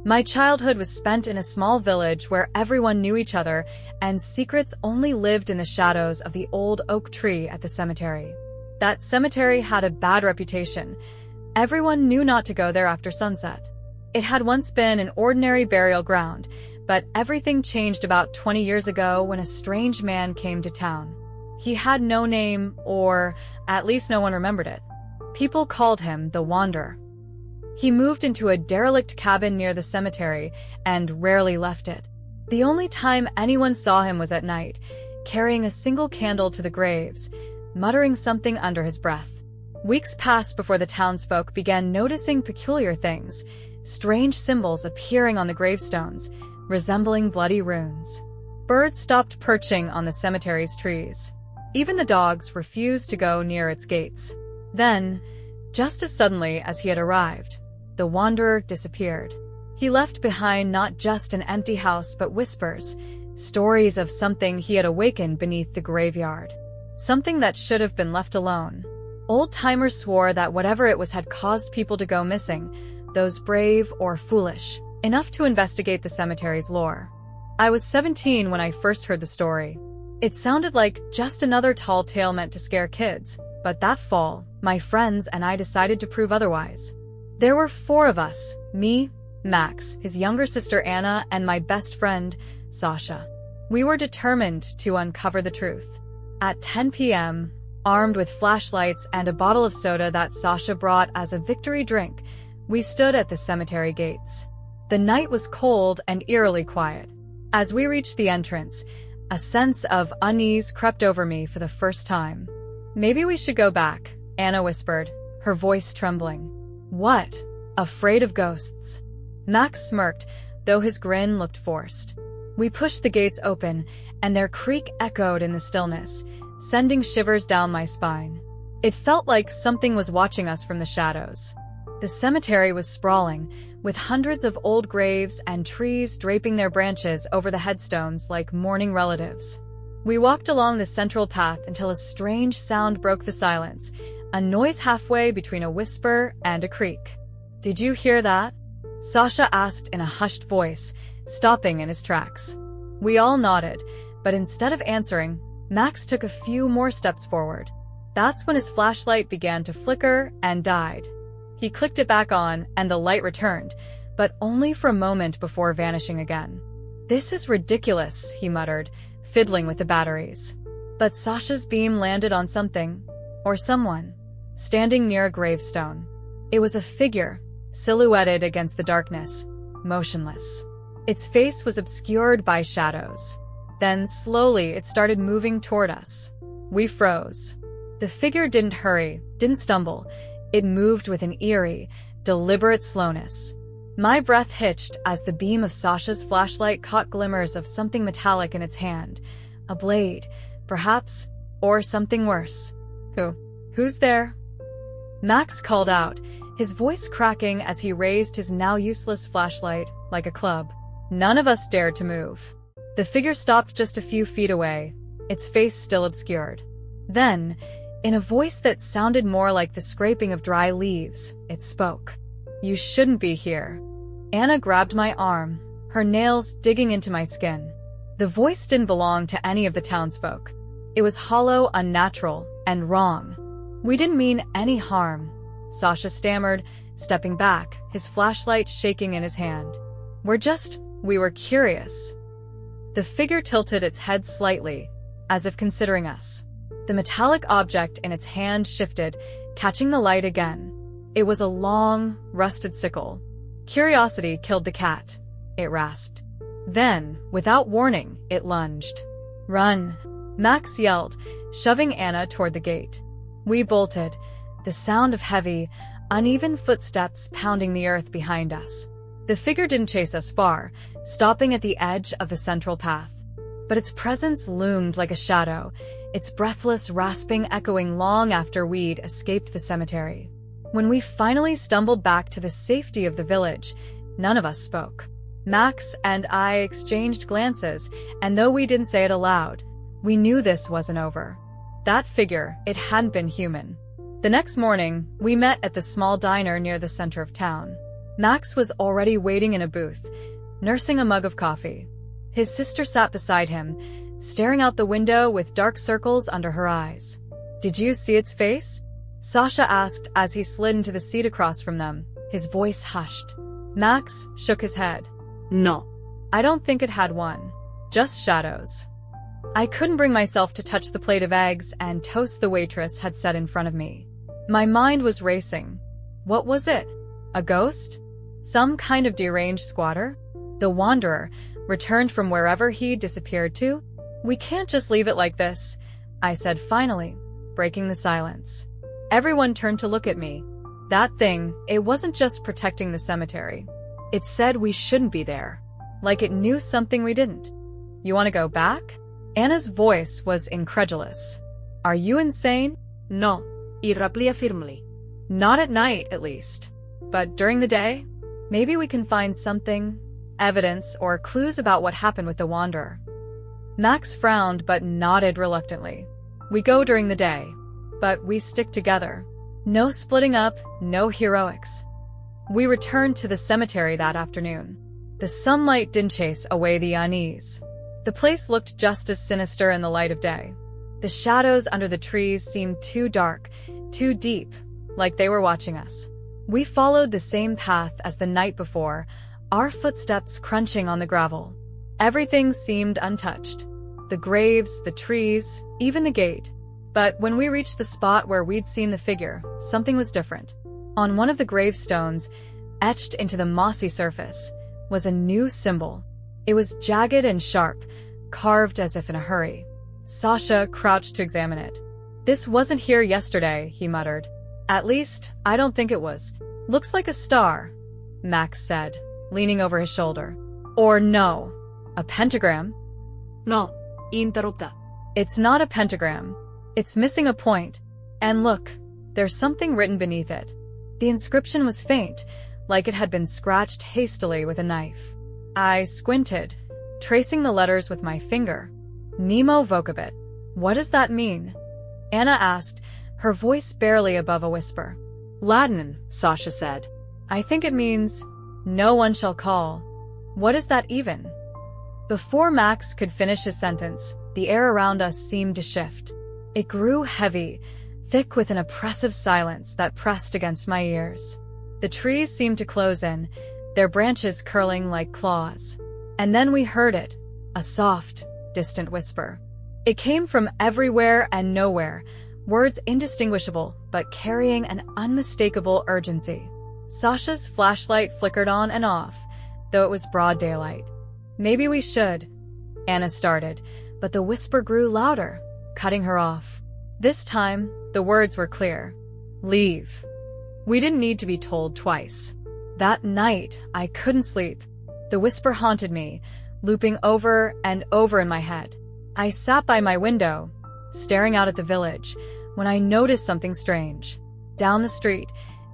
My childhood was spent in a small village where everyone knew each other and secrets only lived in the shadows of the old oak tree at the cemetery. That cemetery had a bad reputation. Everyone knew not to go there after sunset. It had once been an ordinary burial ground, but everything changed about 20 years ago when a strange man came to town. He had no name, or at least no one remembered it. People called him the Wanderer. He moved into a derelict cabin near the cemetery and rarely left it. The only time anyone saw him was at night, carrying a single candle to the graves, muttering something under his breath. Weeks passed before the townsfolk began noticing peculiar things, strange symbols appearing on the gravestones, resembling bloody runes. Birds stopped perching on the cemetery's trees. Even the dogs refused to go near its gates. Then, just as suddenly as he had arrived, the Wanderer disappeared. He left behind not just an empty house but whispers, stories of something he had awakened beneath the graveyard. Something that should have been left alone. Old-timers swore that whatever it was had caused people to go missing, those brave or foolish enough to investigate the cemetery's lore. I was 17 when I first heard the story. It sounded like just another tall tale meant to scare kids, but that fall, my friends and I decided to prove otherwise. There were 4 of us, me, Max, his younger sister Anna, and my best friend, Sasha. We were determined to uncover the truth. At 10 p.m., armed with flashlights and a bottle of soda that Sasha brought as a victory drink, we stood at the cemetery gates. The night was cold and eerily quiet. As we reached the entrance, a sense of unease crept over me for the first time. "Maybe we should go back," Anna whispered, her voice trembling. "What? Afraid of ghosts?" Max smirked, though his grin looked forced. We pushed the gates open, and their creak echoed in the stillness, sending shivers down my spine. It felt like something was watching us from the shadows. The cemetery was sprawling, with hundreds of old graves and trees draping their branches over the headstones like mourning relatives. We walked along the central path until a strange sound broke the silence, a noise halfway between a whisper and a creak. "Did you hear that?" Sasha asked in a hushed voice, stopping in his tracks. We all nodded, but instead of answering, Max took a few more steps forward. That's when his flashlight began to flicker and died. He clicked it back on, and the light returned, but only for a moment before vanishing again. "This is ridiculous," he muttered, fiddling with the batteries. But Sasha's beam landed on something, or someone, standing near a gravestone. It was a figure, silhouetted against the darkness, motionless. Its face was obscured by shadows. Then, slowly, it started moving toward us. We froze. The figure didn't hurry, didn't stumble. It moved with an eerie, deliberate slowness. My breath hitched as the beam of Sasha's flashlight caught glimmers of something metallic in its hand. A blade, perhaps, or something worse. Who's there?" Max called out, his voice cracking as he raised his now useless flashlight like a club. None of us dared to move. The figure stopped just a few feet away, its face still obscured. Then, in a voice that sounded more like the scraping of dry leaves, it spoke. "You shouldn't be here." Anna grabbed my arm, her nails digging into my skin. The voice didn't belong to any of the townsfolk. It was hollow, unnatural, and wrong. "We didn't mean any harm," Sasha stammered, stepping back, his flashlight shaking in his hand. We were curious." The figure tilted its head slightly, as if considering us. The metallic object in its hand shifted, catching the light again. It was a long, rusted sickle. "Curiosity killed the cat," it rasped. Then, without warning, it lunged. "Run!" Max yelled, shoving Anna toward the gate. We bolted, the sound of heavy, uneven footsteps pounding the earth behind us. The figure didn't chase us far, stopping at the edge of the central path. But its presence loomed like a shadow, its breathless rasping echoing long after we'd escaped the cemetery. When we finally stumbled back to the safety of the village, none of us spoke. Max and I exchanged glances, and though we didn't say it aloud, we knew this wasn't over. That figure, it hadn't been human. The next morning, we met at the small diner near the center of town. Max was already waiting in a booth, nursing a mug of coffee. His sister sat beside him, staring out the window with dark circles under her eyes. "Did you see its face?" Sasha asked as he slid into the seat across from them, his voice hushed. Max shook his head. "No." "I don't think it had one. Just shadows." I couldn't bring myself to touch the plate of eggs and toast the waitress had set in front of me. My mind was racing. What was it? A ghost? Some kind of deranged squatter? The Wanderer, returned from wherever he disappeared to? "We can't just leave it like this," I said finally, breaking the silence. Everyone turned to look at me. That thing, it wasn't just protecting the cemetery. It said we shouldn't be there. Like it knew something we didn't. "You want to go back?" Anna's voice was incredulous. "Are you insane?" "No," y replica firmly. "Not at night, at least. But during the day? Maybe we can find something, evidence or clues about what happened with the Wanderer." Max frowned but nodded reluctantly. "We go during the day, but we stick together. No splitting up, no heroics." We returned to the cemetery that afternoon. The sunlight didn't chase away the unease. The place looked just as sinister in the light of day. The shadows under the trees seemed too dark, too deep, like they were watching us. We followed the same path as the night before, our footsteps crunching on the gravel. Everything seemed untouched. The graves, the trees, even the gate. But when we reached the spot where we'd seen the figure, something was different. On one of the gravestones, etched into the mossy surface, was a new symbol. It was jagged and sharp, carved as if in a hurry. Sasha crouched to examine it. "This wasn't here yesterday," he muttered. "At least, I don't think it was. Looks like a star," Max said, leaning over his shoulder. "Or no, a pentagram?" "No," interrupta. "It's not a pentagram. It's missing a point. And look, there's something written beneath it." The inscription was faint, like it had been scratched hastily with a knife. I squinted, tracing the letters with my finger. "Nemo vocabit." "What does that mean?" Anna asked, her voice barely above a whisper. "Latin," Sasha said. "I think it means, no one shall call." "What is that even?" Before Max could finish his sentence, the air around us seemed to shift. It grew heavy, thick with an oppressive silence that pressed against my ears. The trees seemed to close in, their branches curling like claws. And then we heard it, a soft, distant whisper. It came from everywhere and nowhere, words indistinguishable but carrying an unmistakable urgency. Sasha's flashlight flickered on and off, though it was broad daylight. "Maybe we should," Anna started, but the whisper grew louder, cutting her off. This time, the words were clear. "Leave." We didn't need to be told twice. That night, I couldn't sleep. The whisper haunted me, looping over and over in my head. I sat by my window, staring out at the village, when I noticed something strange. Down the street,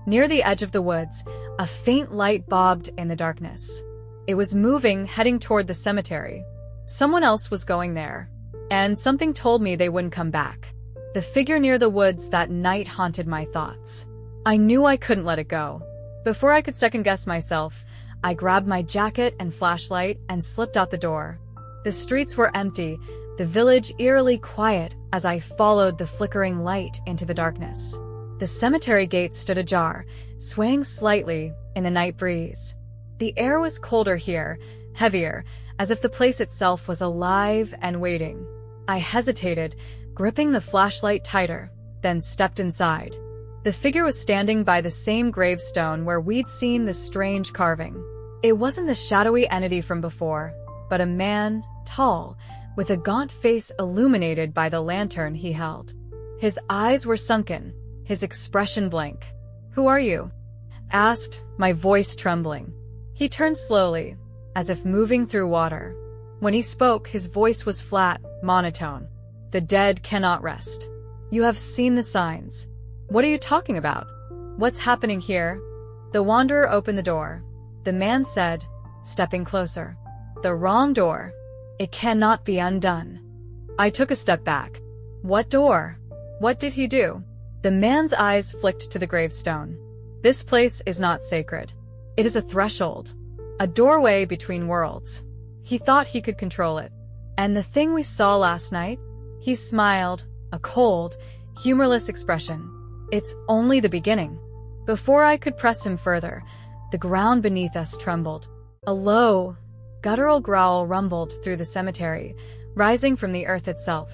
near the edge of the woods, a faint light bobbed in the darkness. It was moving, heading toward the cemetery. Someone else was going there, and something told me they wouldn't come back. The figure near the woods that night haunted my thoughts. I knew I couldn't let it go. Before I could second-guess myself, I grabbed my jacket and flashlight and slipped out the door. The streets were empty, the village eerily quiet as I followed the flickering light into the darkness. The cemetery gate stood ajar, swaying slightly in the night breeze. The air was colder here, heavier, as if the place itself was alive and waiting. I hesitated, gripping the flashlight tighter, then stepped inside. The figure was standing by the same gravestone where we'd seen the strange carving. It wasn't the shadowy entity from before, but a man, tall, with a gaunt face illuminated by the lantern he held. His eyes were sunken, his expression blank. "Who are you?" asked, my voice trembling. He turned slowly, as if moving through water. When he spoke, his voice was flat, monotone. "The dead cannot rest. You have seen the signs." "What are you talking about? What's happening here?" The Wanderer opened the door. The man said, stepping closer, "The wrong door. It cannot be undone." I took a step back. "What door? What did he do?" The man's eyes flicked to the gravestone. "This place is not sacred. It is a threshold, a doorway between worlds. He thought he could control it. And the thing we saw last night? He smiled, a cold, humorless expression. It's only the beginning. Before I could press him further, the ground beneath us trembled. A low, guttural growl rumbled through the cemetery, rising from the earth itself.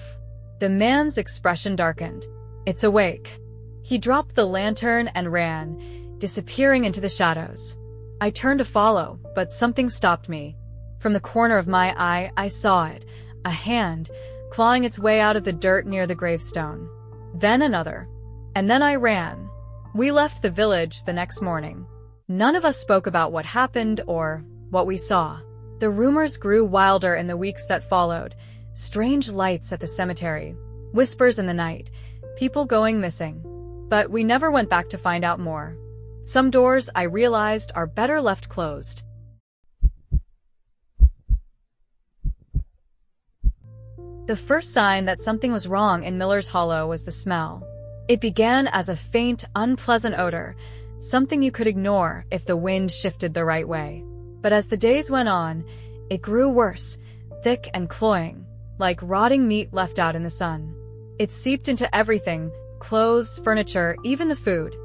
The man's expression darkened. It's awake. He dropped the lantern and ran, disappearing into the shadows. I turned to follow, but something stopped me. From the corner of my eye, I saw it, a hand, clawing its way out of the dirt near the gravestone. Then another. And then I ran. We left the village the next morning. None of us spoke about what happened or what we saw. The rumors grew wilder in the weeks that followed. Strange lights at the cemetery, whispers in the night, people going missing. But we never went back to find out more. Some doors, I realized, are better left closed. The first sign that something was wrong in Miller's Hollow was the smell. It began as a faint, unpleasant odor, something you could ignore if the wind shifted the right way. But as the days went on, it grew worse, thick and cloying, like rotting meat left out in the sun. It seeped into everything, clothes, furniture, even the food.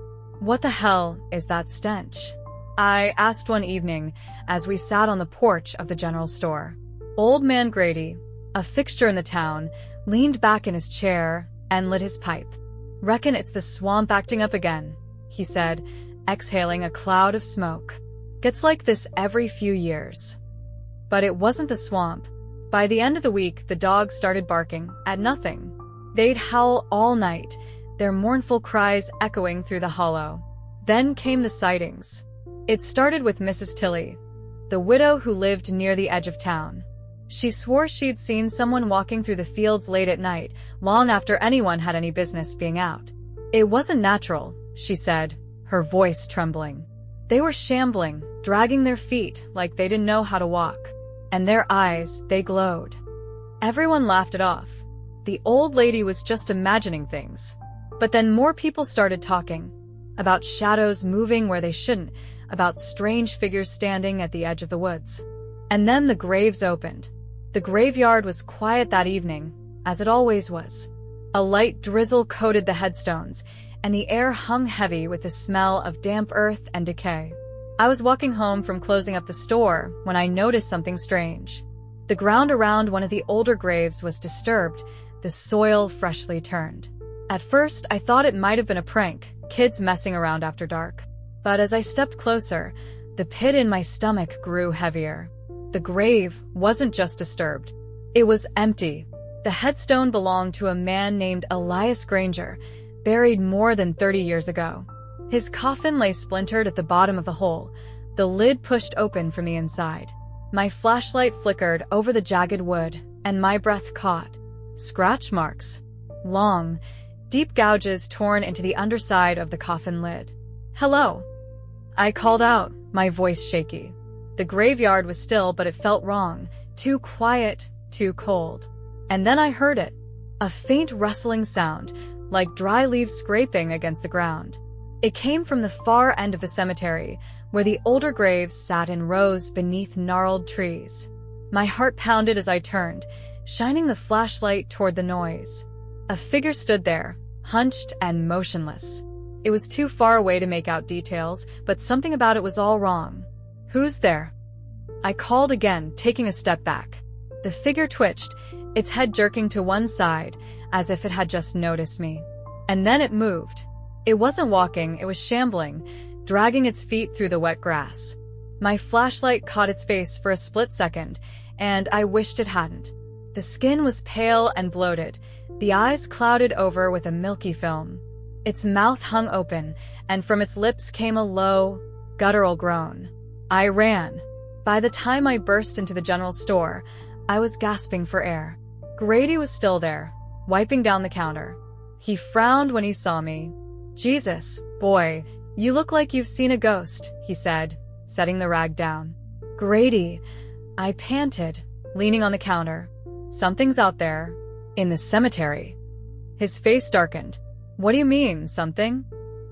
What the hell is that stench? I asked one evening as we sat on the porch of the general store. Old man Grady, a fixture in the town, leaned back in his chair and lit his pipe. "Reckon it's the swamp acting up again," he said, exhaling a cloud of smoke. "Gets like this every few years." But it wasn't the swamp. By the end of the week, the dogs started barking at nothing. They'd howl all night, their mournful cries echoing through the hollow. Then came the sightings. It started with Mrs. Tilly, the widow who lived near the edge of town. She swore she'd seen someone walking through the fields late at night, long after anyone had any business being out. It wasn't natural, she said, her voice trembling. They were shambling, dragging their feet like they didn't know how to walk. And their eyes, they glowed. Everyone laughed it off. The old lady was just imagining things. But then more people started talking. About shadows moving where they shouldn't, about strange figures standing at the edge of the woods. And then the graves opened. The graveyard was quiet that evening, as it always was. A light drizzle coated the headstones, and the air hung heavy with the smell of damp earth and decay. I was walking home from closing up the store when I noticed something strange. The ground around one of the older graves was disturbed, the soil freshly turned. At first, I thought it might have been a prank, kids messing around after dark. But as I stepped closer, the pit in my stomach grew heavier. The grave wasn't just disturbed. It was empty. The headstone belonged to a man named Elias Granger, buried more than 30 years ago. His coffin lay splintered at the bottom of the hole, the lid pushed open from the inside. My flashlight flickered over the jagged wood, and my breath caught. Scratch marks. Long, deep gouges torn into the underside of the coffin lid. "Hello," I called out, my voice shaky. The graveyard was still, but it felt wrong. Too quiet, too cold. And then I heard it. A faint rustling sound, like dry leaves scraping against the ground. It came from the far end of the cemetery, where the older graves sat in rows beneath gnarled trees. My heart pounded as I turned, shining the flashlight toward the noise. A figure stood there, hunched and motionless. It was too far away to make out details, but something about it was all wrong. "Who's there?" I called again, taking a step back. The figure twitched, its head jerking to one side, as if it had just noticed me. And then it moved. It wasn't walking, it was shambling, dragging its feet through the wet grass. My flashlight caught its face for a split second, and I wished it hadn't. The skin was pale and bloated, the eyes clouded over with a milky film. Its mouth hung open, and from its lips came a low, guttural groan. I ran. By the time I burst into the general store, I was gasping for air. Grady was still there, wiping down the counter. He frowned when he saw me. "Jesus, boy, you look like you've seen a ghost," he said, setting the rag down. "Grady," I panted, leaning on the counter. "Something's out there. In the cemetery." His face darkened. "What do you mean, something?"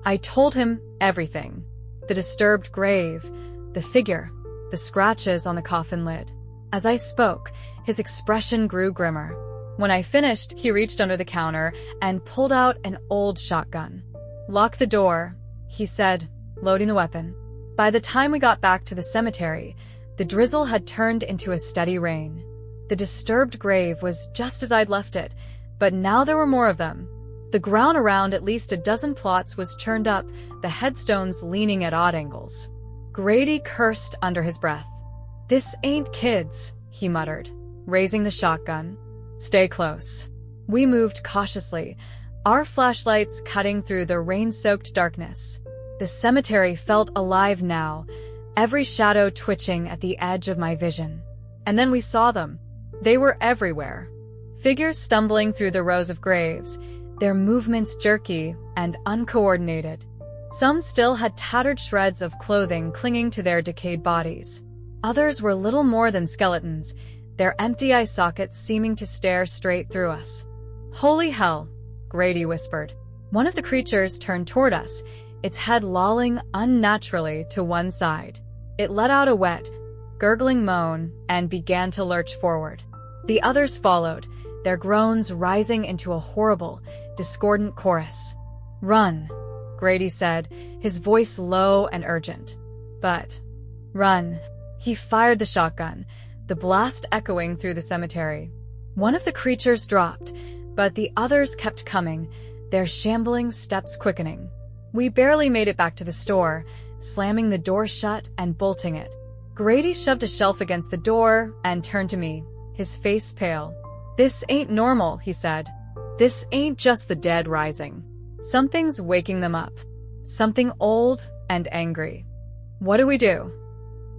I told him everything. The disturbed grave, the figure, the scratches on the coffin lid. As I spoke, his expression grew grimmer. When I finished, he reached under the counter and pulled out an old shotgun. "Lock the door," he said, loading the weapon. By the time we got back to the cemetery, the drizzle had turned into a steady rain. The disturbed grave was just as I'd left it, but now there were more of them. The ground around at least a dozen plots was churned up, the headstones leaning at odd angles. Grady cursed under his breath. "This ain't kids," he muttered, raising the shotgun. "Stay close." We moved cautiously, our flashlights cutting through the rain-soaked darkness. The cemetery felt alive now, every shadow twitching at the edge of my vision. And then we saw them. They were everywhere. Figures stumbling through the rows of graves, their movements jerky and uncoordinated. Some still had tattered shreds of clothing clinging to their decayed bodies. Others were little more than skeletons, their empty eye sockets seeming to stare straight through us. "Holy hell," Grady whispered. One of the creatures turned toward us, its head lolling unnaturally to one side. It let out a wet, gurgling moan and began to lurch forward. The others followed, their groans rising into a horrible, discordant chorus. "Run," Grady said, his voice low and urgent. "But, run." He fired the shotgun, the blast echoing through the cemetery. One of the creatures dropped, but the others kept coming, their shambling steps quickening. We barely made it back to the store, slamming the door shut and bolting it. Grady shoved a shelf against the door and turned to me, his face pale. "This ain't normal," he said. "This ain't just the dead rising. Something's waking them up. Something old and angry." "What do we do?"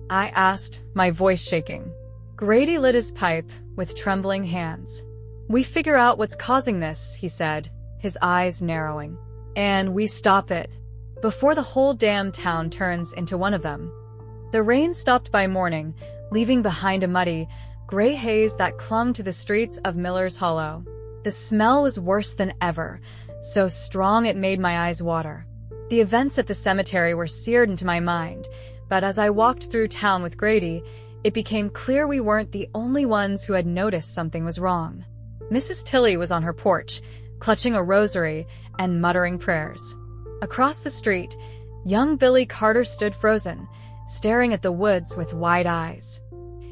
I asked, my voice shaking. Grady lit his pipe with trembling hands. "We figure out what's causing this," he said, his eyes narrowing. "And we stop it before the whole damn town turns into one of them." The rain stopped by morning, leaving behind a muddy, gray haze that clung to the streets of Miller's Hollow. The smell was worse than ever, so strong it made my eyes water. The events at the cemetery were seared into my mind, but as I walked through town with Grady, it became clear we weren't the only ones who had noticed something was wrong. Mrs. Tilly was on her porch, clutching a rosary and muttering prayers. Across the street, young Billy Carter stood frozen, staring at the woods with wide eyes.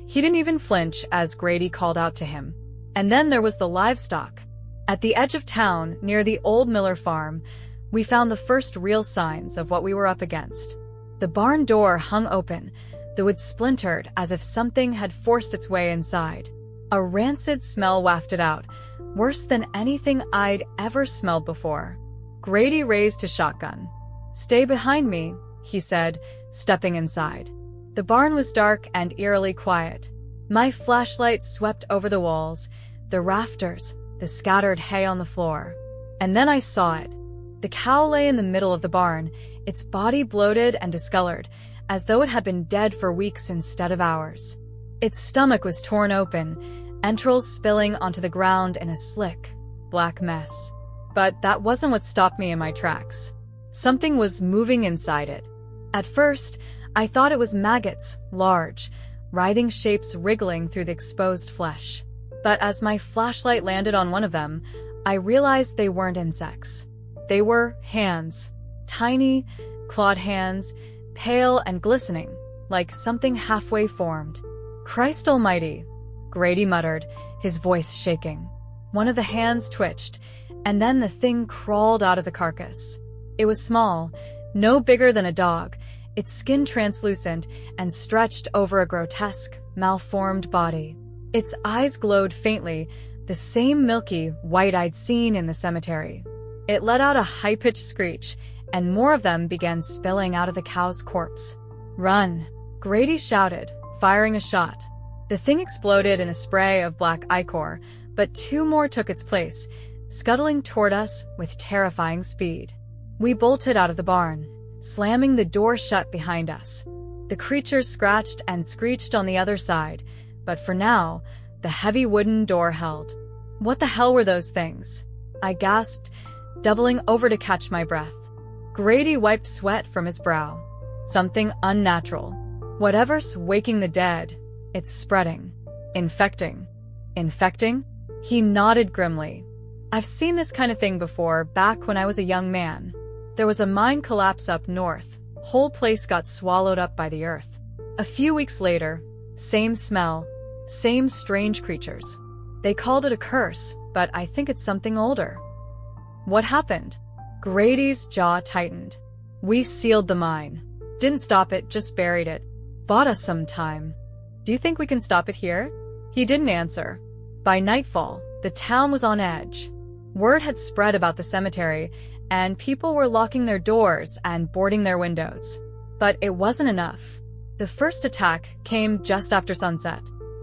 He didn't even flinch as Grady called out to him. And then there was the livestock. At the edge of town, near the old Miller farm, we found the first real signs of what we were up against. The barn door hung open, the wood splintered as if something had forced its way inside. A rancid smell wafted out, worse than anything I'd ever smelled before. Grady raised his shotgun. "Stay behind me," he said, stepping inside. The barn was dark and eerily quiet. My flashlight swept over the walls, the rafters, the scattered hay on the floor. And then I saw it. The cow lay in the middle of the barn, its body bloated and discolored, as though it had been dead for weeks instead of hours. Its stomach was torn open, entrails spilling onto the ground in a slick, black mess. But that wasn't what stopped me in my tracks. Something was moving inside it. At first, I thought it was maggots, large, writhing shapes wriggling through the exposed flesh. But as my flashlight landed on one of them, I realized they weren't insects. They were hands. Tiny, clawed hands, pale and glistening, like something halfway formed. "Christ almighty," Grady muttered, his voice shaking. One of the hands twitched, and then the thing crawled out of the carcass. It was small, no bigger than a dog, its skin translucent and stretched over a grotesque, malformed body. Its eyes glowed faintly, the same milky white I'd seen in the cemetery. It let out a high-pitched screech, and more of them began spilling out of the cow's corpse. "Run," Grady shouted, firing a shot. The thing exploded in a spray of black ichor, but two more took its place, scuttling toward us with terrifying speed. We bolted out of the barn, slamming the door shut behind us. The creatures scratched and screeched on the other side, but for now, the heavy wooden door held. "What the hell were those things?" I gasped, doubling over to catch my breath. Grady wiped sweat from his brow. "Something unnatural," Whatever's waking the dead, it's spreading. Infecting. Infecting? He nodded grimly. I've seen this kind of thing before, back when I was a young man. There was a mine collapse up north. Whole place got swallowed up by the earth. A few weeks later, same smell, same strange creatures. They called it a curse, but I think it's something older. What happened? Grady's jaw tightened. We sealed the mine. Didn't stop it, just buried it. Bought us some time. Do you think we can stop it here? He didn't answer. By nightfall, the town was on edge. Word had spread about the cemetery, and people were locking their doors and boarding their windows. But it wasn't enough. The first attack came just after sunset.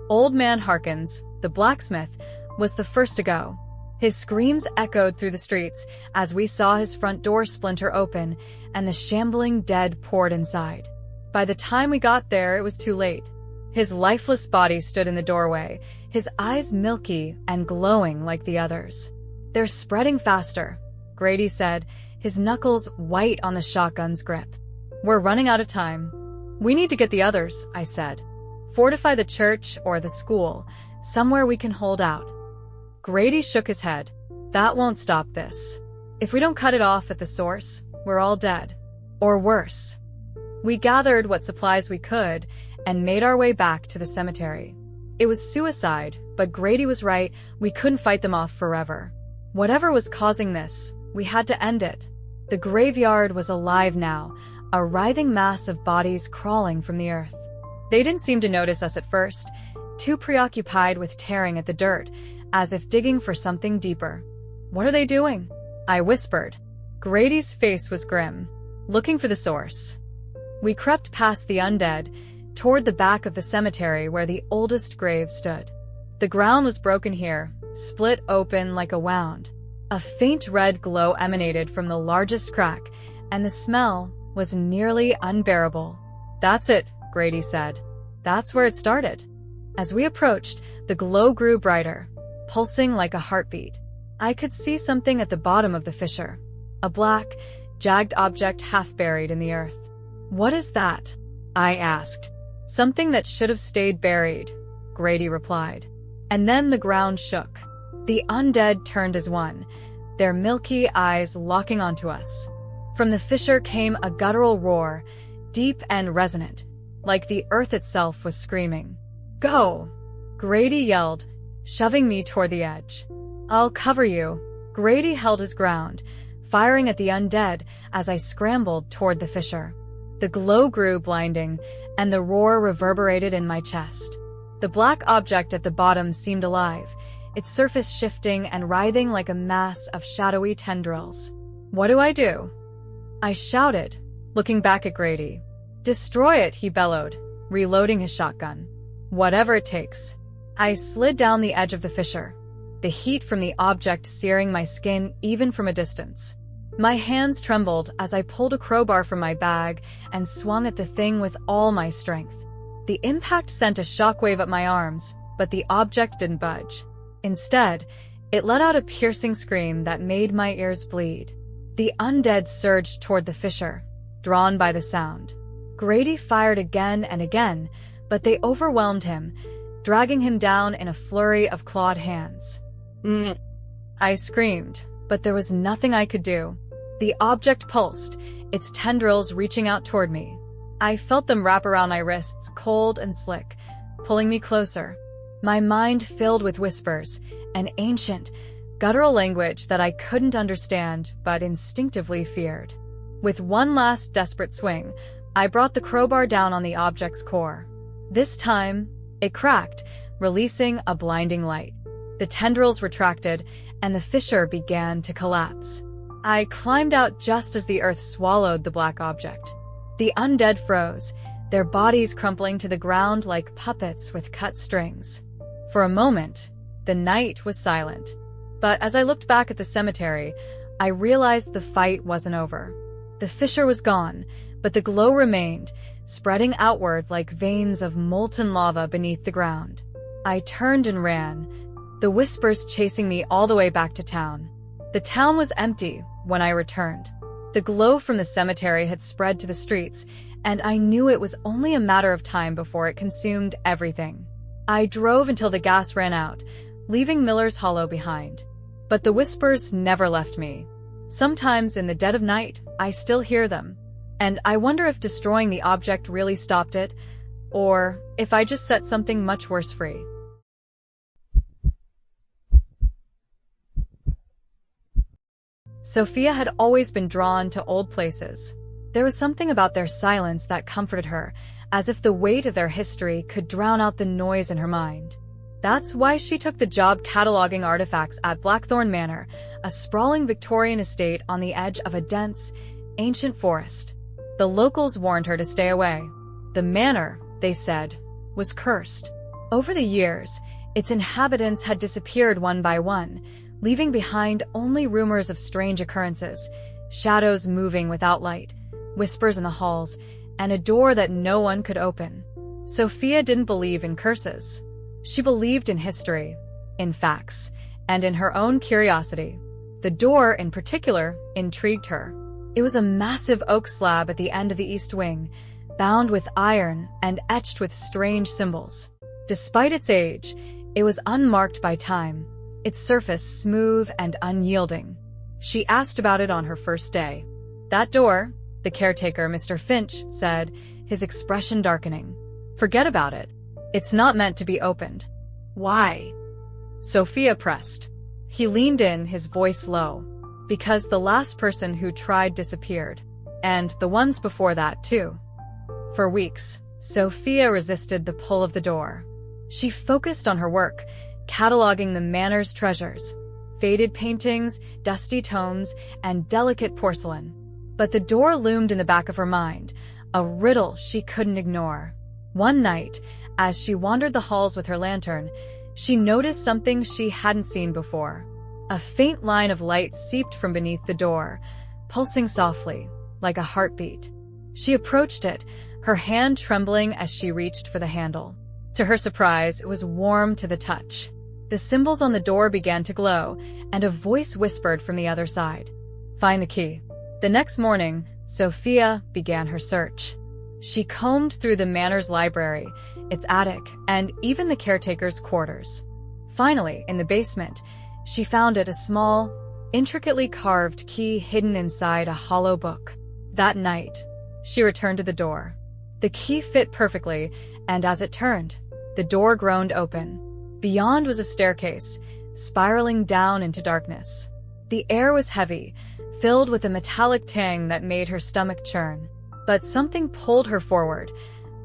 Old Man Harkins, the blacksmith, was the first to go. His screams echoed through the streets as we saw his front door splinter open and the shambling dead poured inside. By the time we got there, it was too late. His lifeless body stood in the doorway, his eyes milky and glowing like the others. They're spreading faster, Grady said, his knuckles white on the shotgun's grip. We're running out of time. We need to get the others, I said. Fortify the church or the school, somewhere we can hold out. Grady shook his head. That won't stop this. If we don't cut it off at the source, we're all dead. Or worse. We gathered what supplies we could and made our way back to the cemetery. It was suicide, but Grady was right, we couldn't fight them off forever. Whatever was causing this, we had to end it. The graveyard was alive now, a writhing mass of bodies crawling from the earth. They didn't seem to notice us at first, too preoccupied with tearing at the dirt, as if digging for something deeper. What are they doing? I whispered. Grady's face was grim, looking for the source. We crept past the undead, toward the back of the cemetery where the oldest grave stood. The ground was broken here, split open like a wound. A faint red glow emanated from the largest crack, and the smell was nearly unbearable. That's it, Grady said. That's where it started. As we approached, the glow grew brighter, pulsing like a heartbeat. I could see something at the bottom of the fissure, a black, jagged object half buried in the earth. What is that? I asked. Something that should have stayed buried, Grady replied. And then the ground shook. The undead turned as one, their milky eyes locking onto us. From the fissure came a guttural roar, deep and resonant, like the earth itself was screaming. Go! Grady yelled, shoving me toward the edge. I'll cover you. Grady held his ground, firing at the undead as I scrambled toward the fissure. The glow grew blinding, and the roar reverberated in my chest. The black object at the bottom seemed alive, its surface shifting and writhing like a mass of shadowy tendrils. What do I do? I shouted, looking back at Grady. Destroy it, he bellowed, reloading his shotgun. Whatever it takes. I slid down the edge of the fissure, the heat from the object searing my skin even from a distance. My hands trembled as I pulled a crowbar from my bag and swung at the thing with all my strength. The impact sent a shockwave up my arms, but the object didn't budge. Instead, it let out a piercing scream that made my ears bleed. The undead surged toward the fissure, drawn by the sound. Grady fired again and again, but they overwhelmed him, dragging him down in a flurry of clawed hands. I screamed, but there was nothing I could do. The object pulsed, its tendrils reaching out toward me. I felt them wrap around my wrists, cold and slick, pulling me closer. My mind filled with whispers, an ancient, guttural language that I couldn't understand but instinctively feared. With one last desperate swing, I brought the crowbar down on the object's core. This time, it cracked, releasing a blinding light. The tendrils retracted, and the fissure began to collapse. I climbed out just as the earth swallowed the black object. The undead froze, their bodies crumpling to the ground like puppets with cut strings. For a moment, the night was silent. But as I looked back at the cemetery, I realized the fight wasn't over. The fissure was gone, but the glow remained, spreading outward like veins of molten lava beneath the ground. I turned and ran, the whispers chasing me all the way back to town. The town was empty when I returned. The glow from the cemetery had spread to the streets, and I knew it was only a matter of time before it consumed everything. I drove until the gas ran out, leaving Miller's Hollow behind. But the whispers never left me. Sometimes in the dead of night, I still hear them, and I wonder if destroying the object really stopped it, or if I just set something much worse free. Sophia had always been drawn to old places. There was something about their silence that comforted her, as if the weight of their history could drown out the noise in her mind. That's why she took the job cataloging artifacts at Blackthorn Manor, a sprawling Victorian estate on the edge of a dense, ancient forest. The locals warned her to stay away. The manor, they said, was cursed. Over the years, its inhabitants had disappeared one by one, leaving behind only rumors of strange occurrences, shadows moving without light, whispers in the halls, and a door that no one could open. Sophia didn't believe in curses. She believed in history, in facts, and in her own curiosity. The door, in particular, intrigued her. It was a massive oak slab at the end of the east wing, bound with iron and etched with strange symbols. Despite its age, it was unmarked by time, its surface smooth and unyielding. She asked about it on her first day. "That door," the caretaker, Mr. Finch, said, his expression darkening. "Forget about it. It's not meant to be opened." Why? Sophia pressed. He leaned in, his voice low. "Because the last person who tried disappeared. And the ones before that, too." For weeks, Sophia resisted the pull of the door. She focused on her work, cataloging the manor's treasures, faded paintings, dusty tomes, and delicate porcelain. But the door loomed in the back of her mind, a riddle she couldn't ignore. One night, as she wandered the halls with her lantern, she noticed something she hadn't seen before. A faint line of light seeped from beneath the door, pulsing softly, like a heartbeat. She approached it, her hand trembling as she reached for the handle. To her surprise, it was warm to the touch. The symbols on the door began to glow, and a voice whispered from the other side, "Find the key." The next morning, Sophia began her search. She combed through the manor's library, its attic, and even the caretaker's quarters. Finally, in the basement, she found a small, intricately carved key hidden inside a hollow book. That night, she returned to the door. The key fit perfectly, and as it turned, the door groaned open. Beyond was a staircase, spiraling down into darkness. The air was heavy, filled with a metallic tang that made her stomach churn. But something pulled her forward,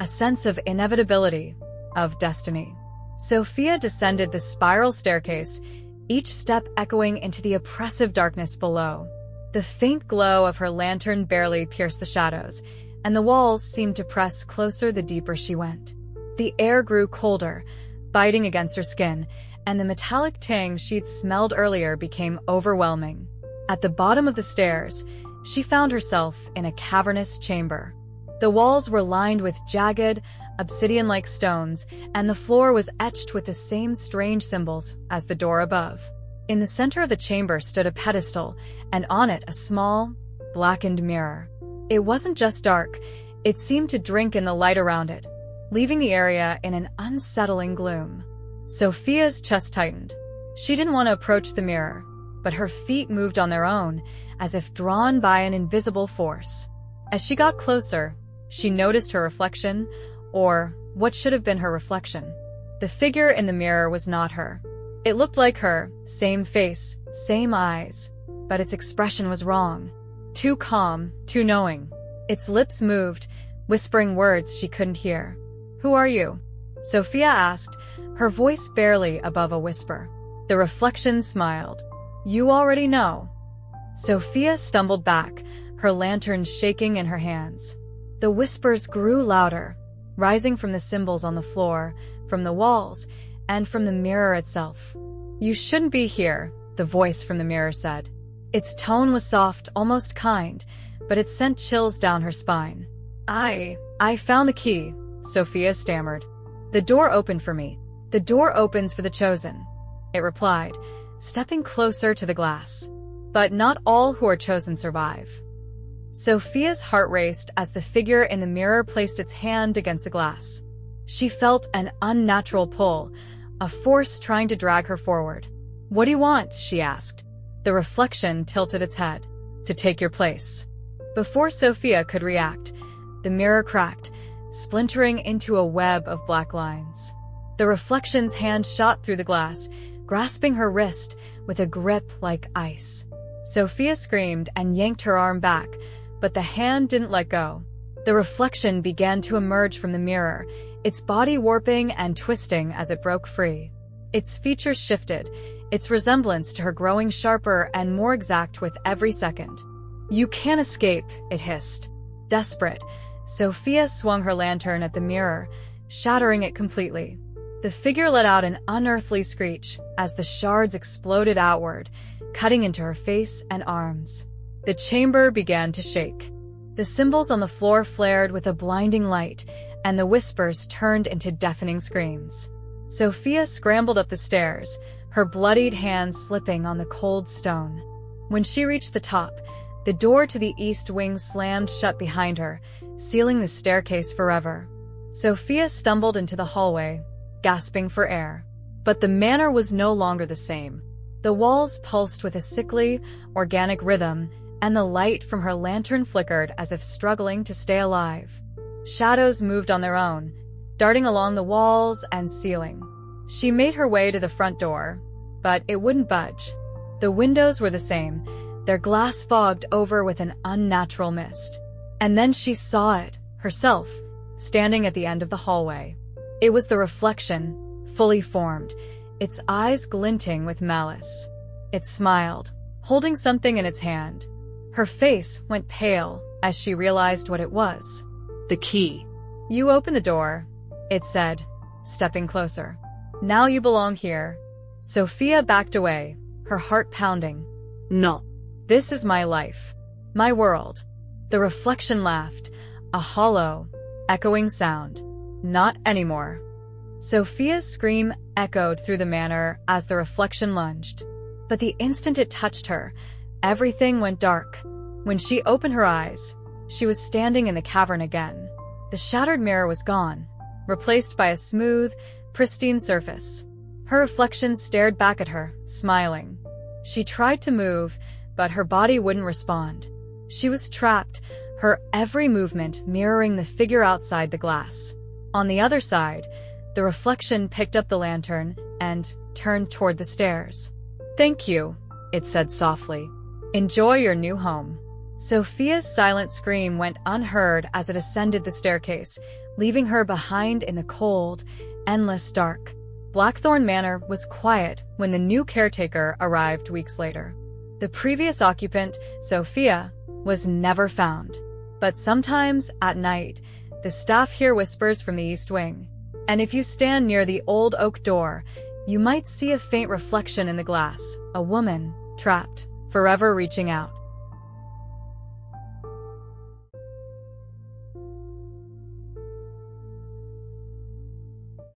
a sense of inevitability, of destiny. Sophia descended the spiral staircase, each step echoing into the oppressive darkness below. The faint glow of her lantern barely pierced the shadows, and the walls seemed to press closer the deeper she went. The air grew colder, biting against her skin, and the metallic tang she'd smelled earlier became overwhelming. At the bottom of the stairs, she found herself in a cavernous chamber. The walls were lined with jagged, obsidian-like stones, and the floor was etched with the same strange symbols as the door above. In the center of the chamber stood a pedestal, and on it a small, blackened mirror. It wasn't just dark, it seemed to drink in the light around it, leaving the area in an unsettling gloom. Sophia's chest tightened. She didn't want to approach the mirror, but her feet moved on their own, as if drawn by an invisible force. As she got closer, she noticed her reflection, or what should have been her reflection. The figure in the mirror was not her. It looked like her, same face, same eyes, but its expression was wrong. Too calm, too knowing. Its lips moved, whispering words she couldn't hear. "Who are you?" Sophia asked, her voice barely above a whisper. The reflection smiled. "You already know." Sophia stumbled back, her lantern shaking in her hands. The whispers grew louder, rising from the symbols on the floor, from the walls, and from the mirror itself. "You shouldn't be here," the voice from the mirror said. Its tone was soft, almost kind, but it sent chills down her spine. I found the key," Sophia stammered. "The door opened for me. The door opens for the chosen," it replied, stepping closer to the glass. "But not all who are chosen survive." Sophia's heart raced as the figure in the mirror placed its hand against the glass. She felt an unnatural pull, a force trying to drag her forward. "What do you want?" she asked. The reflection tilted its head. "To take your place." Before Sophia could react, the mirror cracked, splintering into a web of black lines. The reflection's hand shot through the glass, grasping her wrist with a grip like ice. Sophia screamed and yanked her arm back, but the hand didn't let go. The reflection began to emerge from the mirror, its body warping and twisting as it broke free. Its features shifted, its resemblance to her growing sharper and more exact with every second. "You can't escape," it hissed. Desperate, Sophia swung her lantern at the mirror, shattering it completely. The figure let out an unearthly screech as the shards exploded outward, cutting into her face and arms. The chamber began to shake. The symbols on the floor flared with a blinding light, and the whispers turned into deafening screams. Sophia scrambled up the stairs, her bloodied hands slipping on the cold stone. When she reached the top, the door to the east wing slammed shut behind her, sealing the staircase forever. Sophia stumbled into the hallway, gasping for air. But the manor was no longer the same. The walls pulsed with a sickly, organic rhythm, and the light from her lantern flickered as if struggling to stay alive. Shadows moved on their own, darting along the walls and ceiling. She made her way to the front door, but it wouldn't budge. The windows were the same, their glass fogged over with an unnatural mist. And then she saw it, herself, standing at the end of the hallway. It was the reflection, fully formed, its eyes glinting with malice. It smiled, holding something in its hand. Her face went pale as she realized what it was. "The key." "You open the door," it said, stepping closer. "Now you belong here." Sophia backed away, her heart pounding. "No." "This is my life. My world." The reflection laughed, a hollow, echoing sound. "Not anymore." Sophia's scream echoed through the manor as the reflection lunged. But the instant it touched her, everything went dark. When she opened her eyes, she was standing in the cavern again. The shattered mirror was gone, replaced by a smooth, pristine surface. Her reflection stared back at her, smiling. She tried to move, but her body wouldn't respond. She was trapped, her every movement mirroring the figure outside the glass. On the other side, the reflection picked up the lantern and turned toward the stairs. "Thank you," it said softly. "Enjoy your new home." Sophia's silent scream went unheard as it ascended the staircase, leaving her behind in the cold, endless dark. Blackthorn Manor was quiet when the new caretaker arrived weeks later. The previous occupant, Sophia, was never found. But sometimes, at night, the staff hear whispers from the East Wing. And if you stand near the old oak door, you might see a faint reflection in the glass, a woman, trapped, forever reaching out.